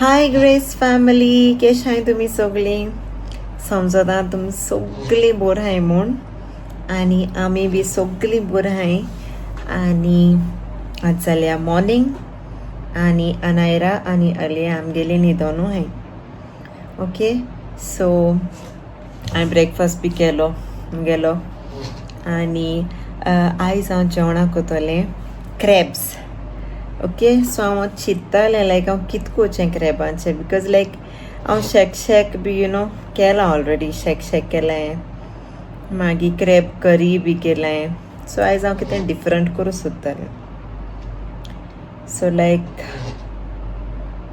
हाय grace family, केश आहे तुम्ही सगळी? समजता तुम्ही सगळी बोर आहे म्हूण आणि आम्ही बी सगळी बोर आहे. आणि आज जाल्या मॉर्निंग आणि अनायरा आणि अलिया आमगेली न्हिदोनू आहे. ओके, सो हांवें ब्रेकफास्ट बी गेलो आणि आयज हांव जेवणाक करतलें क्रॅब्स. ओके, सो हांव चिंत्तालें लायक हांव कितकोचें क्रॅबांचें, बिकॉज लायक हांव शेक बी केलां ऑलरेडी. शेक केलें, मागीर क्रॅब करी बी केलें. सो आयज हांव कितें डिफरंट करूं सोदतालें. सो लायक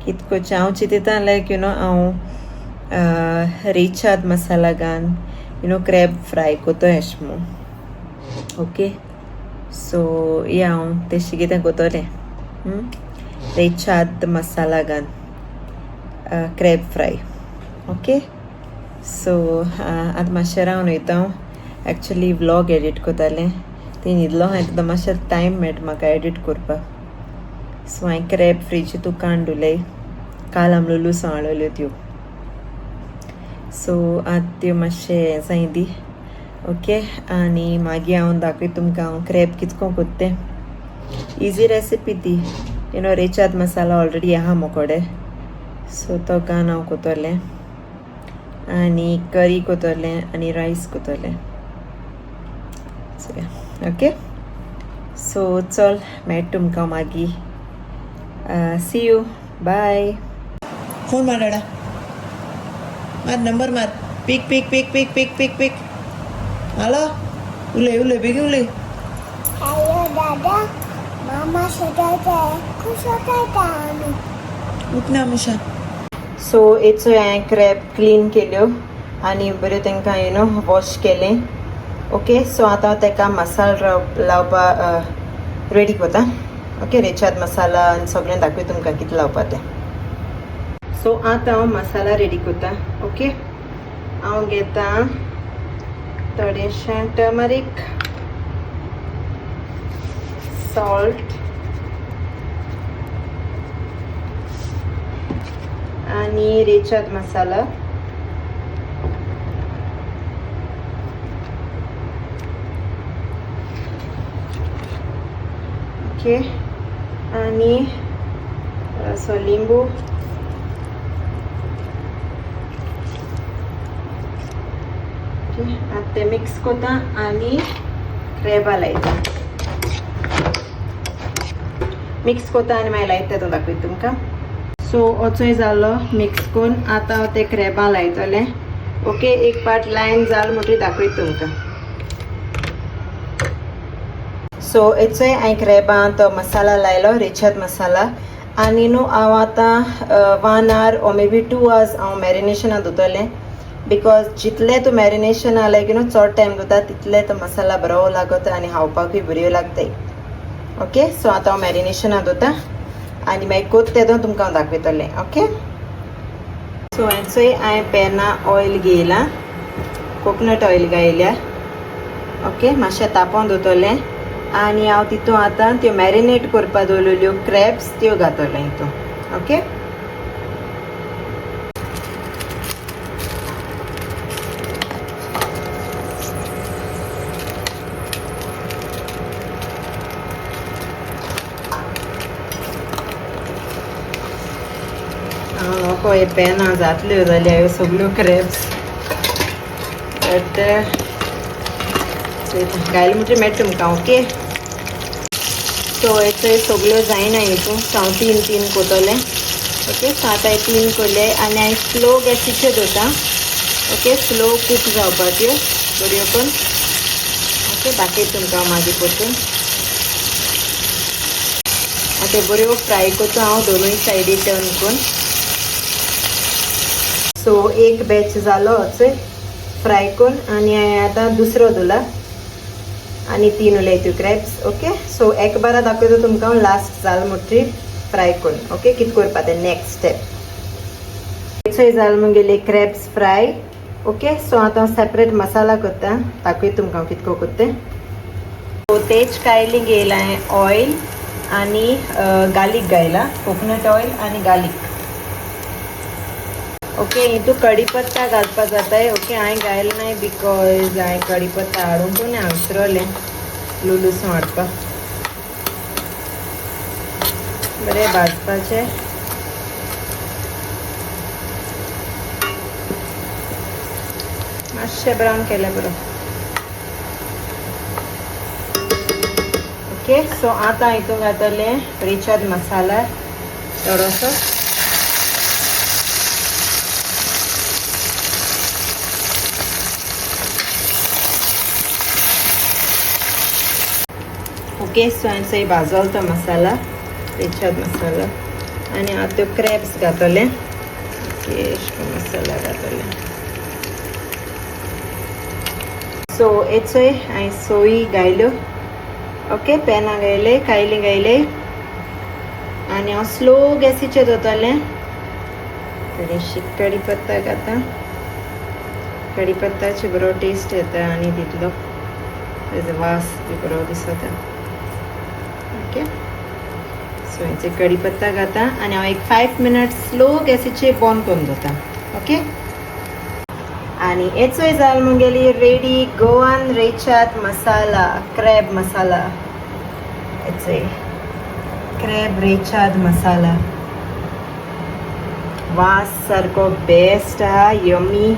कितकोचें हांव चिंतितां लायक हांव रेचाद मसाला घालून क्रॅब फ्राय कोतो एश म्हूण. ओके, सो या हांव तेशी कितें कोतोलें रेचाद मसाला घालून क्रॅब फ्राय. ओके, सो आतां मातशें रावन वयता. एक्चुली व्लॉग एडीट कोतालें, ती न्हिदलो हांवें, तो मातशें टायम मेळटा म्हाका एडीट करपाक. सो हांवें क्रॅब फ्रीजीतूं काडून दवरले. काल आमी लुलू हाडल्यो त्यो. सो आतां त्यो मातशें हें जाय दी. ओके, आनी मागीर हांव दाखयता तुमकां हांव क्रॅब कितको कोत्तें. इजी रेसिपी ती. रेचाद मसाला ऑलरेडी आहा मोकोडे, सो तो घालून हांव कोतोलें आनी करी कोतोलें आनी रायस कोतोलें. ओके, सो चल मेळटा तुमकां मागीर. C you, bye. फोन मार डाडा, मार नंबर मार. पिक पिक पिक पिक पिक पिक पिक. हॅलो, उलय बेगीन उलय. हॅलो दादा, मामा सोदायचंय. खूप सोदायचा आम्ही. उठ ना मुशा. सो हेचो हांवें क्रॅब क्लीन केल्यो आनी बऱ्यो तांकां वॉश केलें. ओके, सो आतां ताका मसालो लावपाक रेडी कोता. ओके, रेचाद मसाला आनी सगळें दाखय तुमकां कितें लावपा तें. सो आतां हांव मसाला रेडी कोता. ओके, हांव घेता थोडेंशें टर्मरीक, सॉल्ट आणि रेचाद मसाला. ओके, आणि असो लिंबू. आता ते मिक्स कोता आणि क्रॅबा लायता. मिक्स कोता आनी मागीर लायता तो दाखयता तुमकां. सो ओचोय जालो मिक्स करून. आतां हांव ते क्रॅबा लायतलें. ओके, एक पार्ट लायन जाल म्हणटरी दाखयता तुमकां. सो हेचोय हांवें क्रॅबां तो मसाला लायलो, रेचाद मसाला. आनी हांव आतां 1 hour O may be 2 hours हांव मॅरिनेशनाक दवरतलें. बिकॉज जितलें तूं मॅरिनेशना लायक चड टायम दवरता तितलें तो मसाला बरो लागता आनी खावपाकूय बऱ्यो लागताय. ओके, सो आतां हांव मॅरिनेशनाक दवरता आनी मागीर कोत तेदो तुमकां हांव दाखयतलें. ओके, सो हेचोय हांवें पॅना ऑयल घेयलां, कोकोनट ऑयल घायल्या. ओके, मातशें तापोवन दवरतलें आनी हांव तितून आतां त्यो मॅरिनेट करपा दवरलेल्यो क्रॅब्स त्यो घातलें हितून. ओके, नको हे पॅना जातल्यो जाल्यार ह्यो सगळ्यो क्रॅब्स घायले म्हणजे मेळटा तुमकां. ओके, सो हेचो सगळ्यो जायना हितून. हांव 3 कोतोलें. ओके, सो आतां 3 कोरले आनी हांवें स्लो गॅसीचेर दवरता. ओके, स्लो कूक जावपा त्यो बऱ्यो करून. ओके, दाखयता तुमकां मागीर परतून. आतां बऱ्यो फ्राय कोता हांव दोनूय सायडी टर्न करून. सो एक बॅच जालो होचोय फ्राय करून आनी हांवें आतां दुसरो दवरला आनी 3 उरले त्यो क्रॅब्स. ओके, सो एक बारा दाखयता तुमकां लास्ट जाल म्हणटरी फ्राय करून. ओके, कितें करपा तें नेक्स्ट स्टेप. हेचोय जाल म्हगेले क्रॅब्स फ्राय. ओके, सो आतां हांव सेपरेट मसाला करता, दाखयता तुमकां कितको करता. सो तेज कायली घेयला हांवें ऑयल आनी गार्लीक घायला, कोकोनट ऑयल आनी गार्लीक. ओके तू कढीपत्ता घालपा जाताय ओके हांवें घायला नाही बिकॉज हांवें कढीपत्ता हाडूंक ना विसरलें लुलूस हाडपा बरें भाजपाचें मातशें ब्रावन केलें बरो ओके सो आतां हितून घातलें रेचाद मसाला थोडोसो ओके सो हांवें सही भाजलो तो मसाला रेचाद मसाला आनी हांव त्यो क्रॅब्स घातले ओके मसाला घातले सो हेचोय हांवें सोयी घायल्यो ओके पेना घायले कायली घायले आनी हांव स्लो गॅसीचेर दवरतलें थोडीशी कढीपत्ता घाता कढीपत्ताची बरो टेस्ट येता आनी तितलो तेजो वास बी बरो दिसता ओके सो हेचे कढीपत्ता घाता आनी हांव एक 5 मिनट स्लो गॅसीचेर बंद करून दवरता ओके आनी हेचोय जाल मुगेली रेडी गोवन रेचाद मसाला क्रॅब मसाला हेचोय क्रॅब रेचाद मसाला वास सारको बेस्ट आहा यमी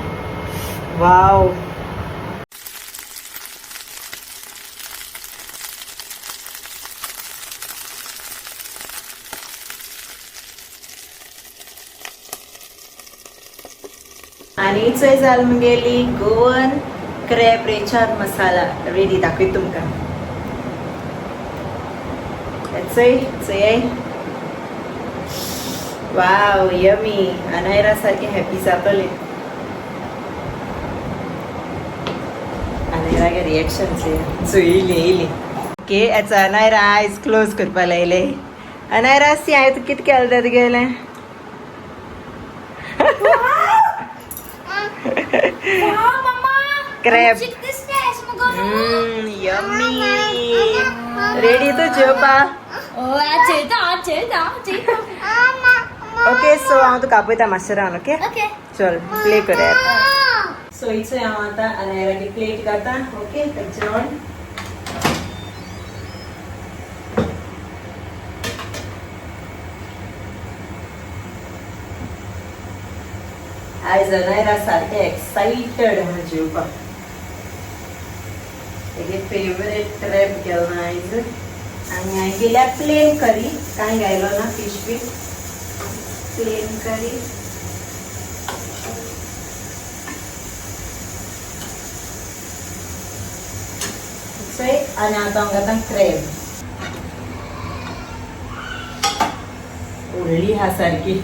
वाव आनी चोय जाल मुगेली गोवन क्रॅब रेचाद मसाला रेडी दाखय तुमकां चोय चोय वाव यमी अनायरा सारखे हॅपी जातले अनायरागे रिएक्शन चोयली येयली ओके याचा अनायरा आयज क्लोज करपा लायले अनायरा सी हांवें तुका कितें केलें तुगेलें क्रॅब यम्मी रेडी तू जेवपा ओके सो हांव तुका आपयता मातशें रावन ओके चल प्ले करूया सो हिचोय हांव आतां अनायराची प्लेट घालता ओके जेवण आयज अनायरा सारकें एक्सायटेड आहा जेवपाक तेगे फेवरेट क्रॅब केलो आयज आनी हांवें केल्या प्लेन करी कांय घायलो ना फीश बी प्लेन करी आनी आतां हांव घालता क्रॅब व्हडली आहा सारकी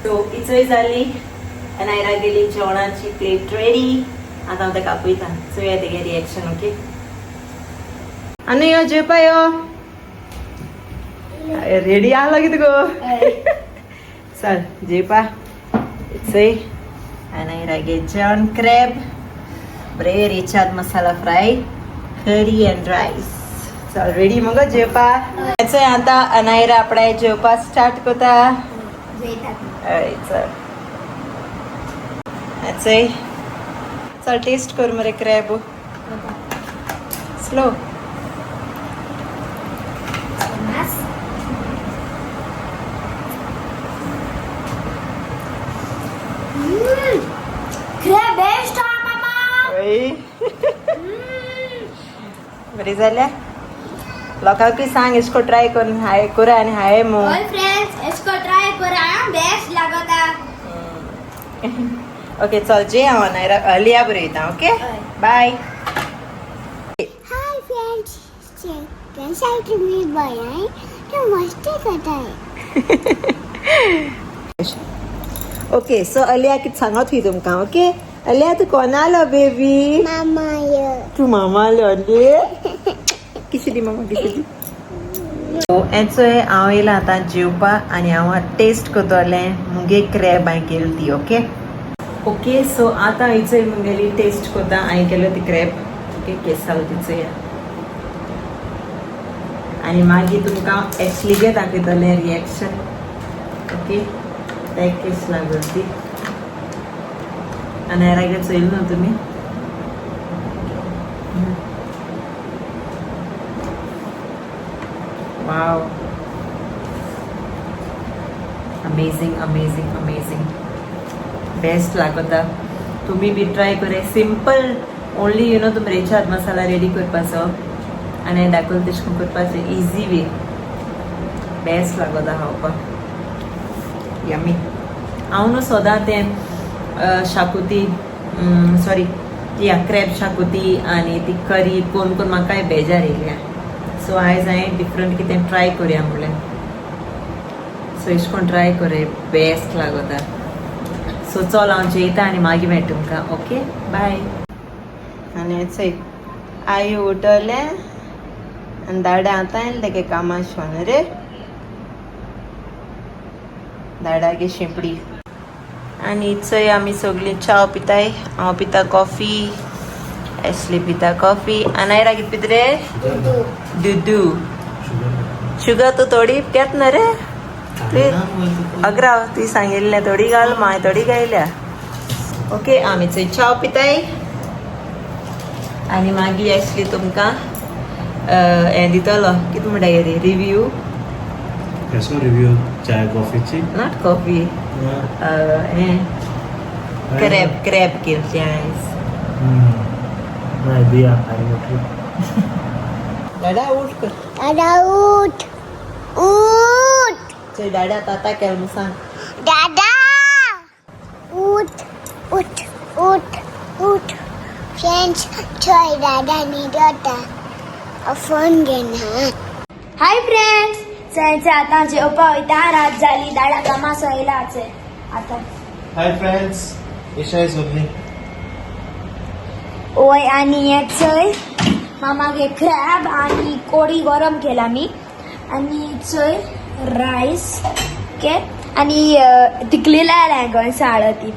सो इचोय जाली अनायरा गेली जेवणाची प्लेट रेडी आतां हांव ताका आपयता चोया तेगे रिएक्शन ओके आनी यो जेवपा यो रेडी आलो कितें गो चल जेवपा इचोय अनायरागे जेवण क्रॅब बरे रेचाद मसाला फ्राय करी एंड रायस चल रेडी मग जेवपा चल आतां अनायरा आपणाय जेवपा स्टार्ट कोता चल चल चल टेस्ट कर मरे क्रॅब स्लो क्रॅब बेस्ट मामा बरी जाल्या लोकांकूय सांग एशको ट्राय करून हाय करा आनी हाय मो फ्रेंड्स एशको ट्राय करा बेस्ट लागता ओके चल जे हांव अनायरा अलिया बरयता okay bye hi friends friends मी बयाय तो मस्त करताय ओके सो अलिया कितें सांगत हुई तुमकां ओके अलिया तू कोणालो बेबी मामा तू मामालो अलिया किसली मामा किसली हेचोय हांव येयलां आतां जेवपा आनी हांव टेस्ट कोतोलें मुगे क्रॅब हांवें केली ती ओके ओके सो आतां हिचोय मुगेली टेस्ट कोता हांवें केलो ती क्रॅब ओके केस जालो तिचोय आनी मागीर तुमकां एक्चुअली दाखयतलें रिएक्शन. ओके ताका कशी लागली ती. अनायरागे चोयल न्हू तुमी. Wow amazing amazing amazing best लागता. तुम्ही बी ट्राय करे. सिंपल ओनली यू नो तुमी रेचाद मसाला रेडी करपाचो आनी हांवें दाखयला तशें करून करपाचें. इजी वे बेस्ट लागता खावपाक. यम्मी. हांव न्हू सदां तें शाकोती सॉरी या क्रॅब शाकोती आनी ती करी कोण कोण म्हाकाय बेजार येयल्या. सो आयज हांवें डिफरंट कितें ट्राय करुया म्हणलें. सो अशें करून ट्राय करे. बेस्ट लागता. सो चल हांव जेयता आनी मागीर मेळटा तुमकां. Okay bye. आनी चोय आई उठवलें आनी दाडा आतां येयलें तेगे कामां शिवोन रे. दाडागे शेंपडी. आनी चोय आमी सगळीं चाव पिताय. हांव पिता कॉफी. एशली पिता कॉफी. अनायरा कितें पिता रे. दुदू. शुगर तू थोडी घेत ना रे. अगराव ती सांगिल्लें थोडी घाल माय थोडी घायल्या. ओके आमी चोय चाव पिताय आनी मागीर एशली तुमकां हें दितलो कितें म्हणटाय रे रिव्यू. कसो रिव्यू चाय कॉफीची. नॉट कॉफी हें क्रॅब केलची आयज. नाही दिया आई उठी. दाडा उठ कर. दादा उठ उठ. चल दाडा ताता केल म्हूण सांग. दादा उठ उठ उठ उठ. फ्रेंड्स चोय दादा न्हिदता फोन घेना. हाय फ्रेंड्स सांचे आतां जेवपा वयता. रात जाली दाडा कामासो येयला आतां. हाय फ्रेंड्स इशाय सोडली. ओय आनी हे चोय मामागे क्रॅब आनी कोडी गरम केला मी. आनी चोय रायस ओके आनी तिकली लायल्या गोंय साळ ती.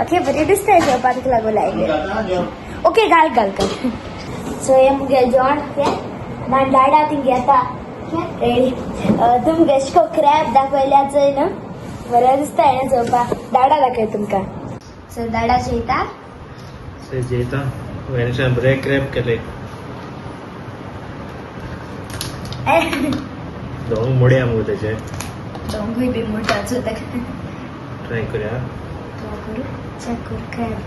ओके बरें दिसता जेवपाक लागून लायले. ओके घाल घाल घाल. सो हे मुगे जेवण ओके ना दाडा थिंग घेता. रेडी तुमकां एशको क्रॅब दाखयल्या चोय न्हू बरें दिसता हें जेवपाक. दाडा दाखय तुमकां. सो दाडा जेयता. से जेता वेनशान ब्रेक क्रॅब केले. दोंग मोडया मगो तेचे. दोंगूय बी मोठाचो ताका. ट्राय करूया. करू चेक कर क्रॅब.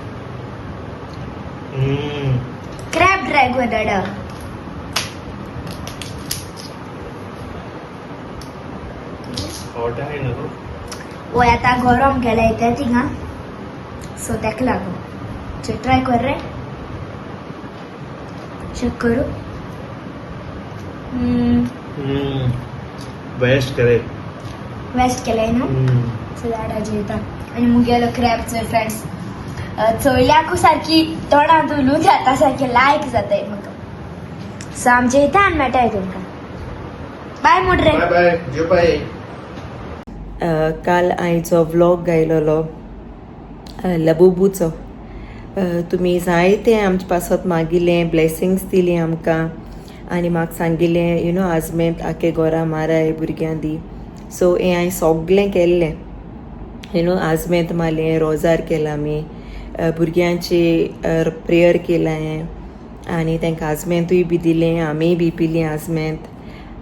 क्रॅब ट्राय कर दाडा. हॉट आहे ना गो. ओय आतां गरम केलाय ते थिंगा सो ताका लागून. चल ट्राय कर रे. चेक करू. बेस्ट करे. वेस्ट केलाय न्हू. सो दाडा जेवता आनी मुगेलो क्रॅब चोय फ्रेंड्स चोयल्याकू सारकी तोंडांत उलून जाता सारकी लायक जाताय म्हाका. सो आमी जेयता आनी मेळटाय तुमकां. बाय म्हूण रे. बाय बाय जेवपा ये. काल आयचो व्लॉग गायलोलो लबुबूचो. तुमी जायते आमचे पासत मागिल्लें ब्लेसिंग्स दिली आमकां आनी म्हाका सांगिल्लें यू नो आजमेंत आखे घोरा माराय भुरग्यां दी. सो हें हांवें सगळें केल्लें. यू नो आजमेंत मारलें रोजार केला आमी भुरग्यांची प्रेयर केला हांवें आनी तांकां आजमेंतूय बी दिलें. आमी बी पिलीं आजमेंत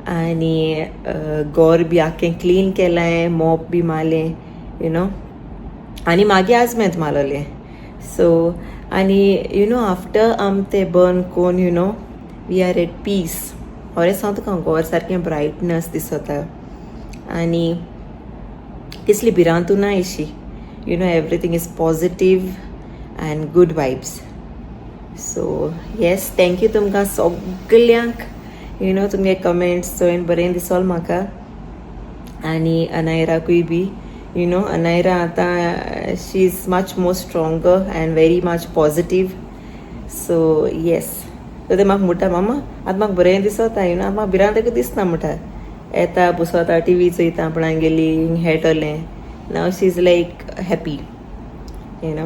आनी घोर बी आख्खें क्लीन केलां हांवें. मॉप बी मारलें यू नो आनी मागीर आजमेंत मारलेलें. सो आनी यू नो आफ्टर आम तें बर्न कोन्न you know we are at peace. खरें सांग तुका घोर सारकें ब्रायटनस दिसता आनी कसली भिरांतू ना अशी. You know everything is positive and good vibes. So yes thank you तुमकां सगल्यांक. यू नो तुमगे कमेंट्स चोयन बरें दिसोल म्हाका. आनी अनायराकूय बी यू नो अनायरा आतां she is much more stronger and very much positive. So yes so ते म्हाका म्हणटा मामा आतां म्हाका बरें दिसता यू नो म्हाका भिरांत दिसना म्हणटा. येता बसोता टी व्ही चोयता आपणाक गेली हेटोलें. Now she is like happy you know.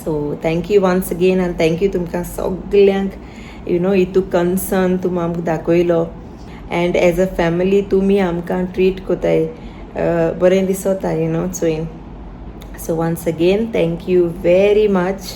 So thank you once again आनी थँक्यू तुमकां सगल्यांक यू नो हितू कन्सर्न तुमी आमकां दाखयलो एंड एज अ फॅमिली तुमी आमकां ट्रीट कोताय बरें दिसोता चोयन. So once again thank you very much.